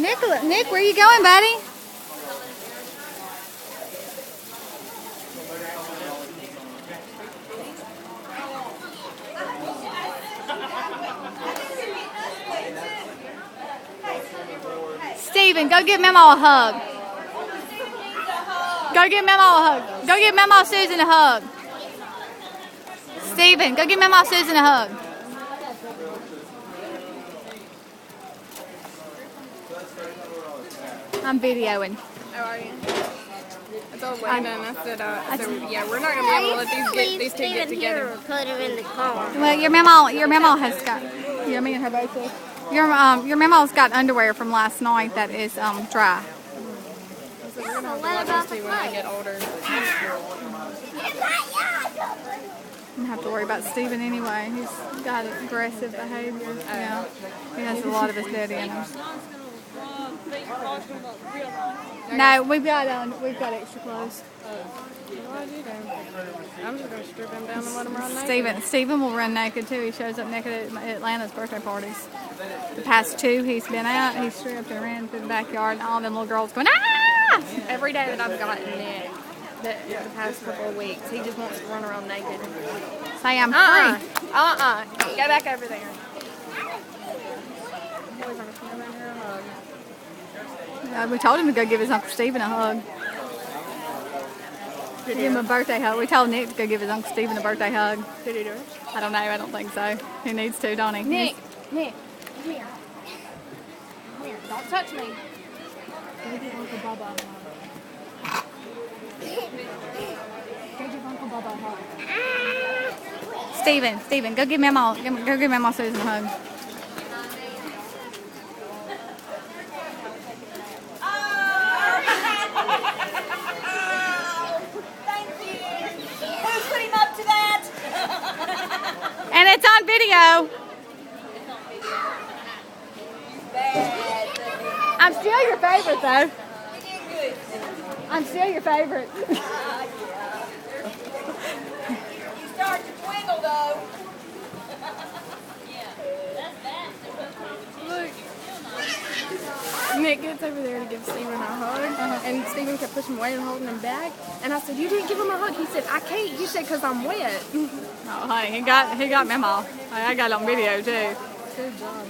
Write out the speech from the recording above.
Nick, where you going, buddy? Steven, go give Memo a hug. Go give Memo a hug. Go give Memo Susan a hug. Steven, go give Memo Susan a hug. I'm videoing. How are you? I told Landon, I said, yeah, we're not going to be able to let these two get together. Put him in the car. Well, your memo has got, yeah, me and her both do. Your memo's got underwear from last night that is dry. So we're going to have to watch this too when I get older. I don't have to worry about Steven anyway. He's got aggressive behavior. Yeah, he has a lot of his daddy in him. No, we've got extra clothes. I'm just going to strip him down and let him run naked. Steven will run naked too. He shows up naked at Atlanta's birthday parties. The past two he's been out, he's stripped and ran through the backyard, and all them little girls going, ah! Every day that I've gotten Nick, the past couple of weeks, he just wants to run around naked. Say I'm free. Go back over there. Boys are going to come in here and hug. We told him to go give his Uncle Steven a hug. Give him a birthday hug. We told Nick to go give his Uncle Steven a birthday hug. Did he do it? I don't know. I don't think so. He needs to, don't he? Nick, come here. Come here. Don't touch me. Go give Uncle Bubba a hug. Go give Uncle Bubba a hug. Steven, go give Mama Susan a hug. And it's on video. I'm still your favorite, though. I'm still your favorite. You start to twingle, though. Look. Nick gets over there to give Steven a hug, and Steven kept pushing away and holding him back. And I said, "You didn't give him a hug." He said, "I can't." He said, "Cause I'm wet." Oh, honey, he got Memo. I got it on video too. Good job.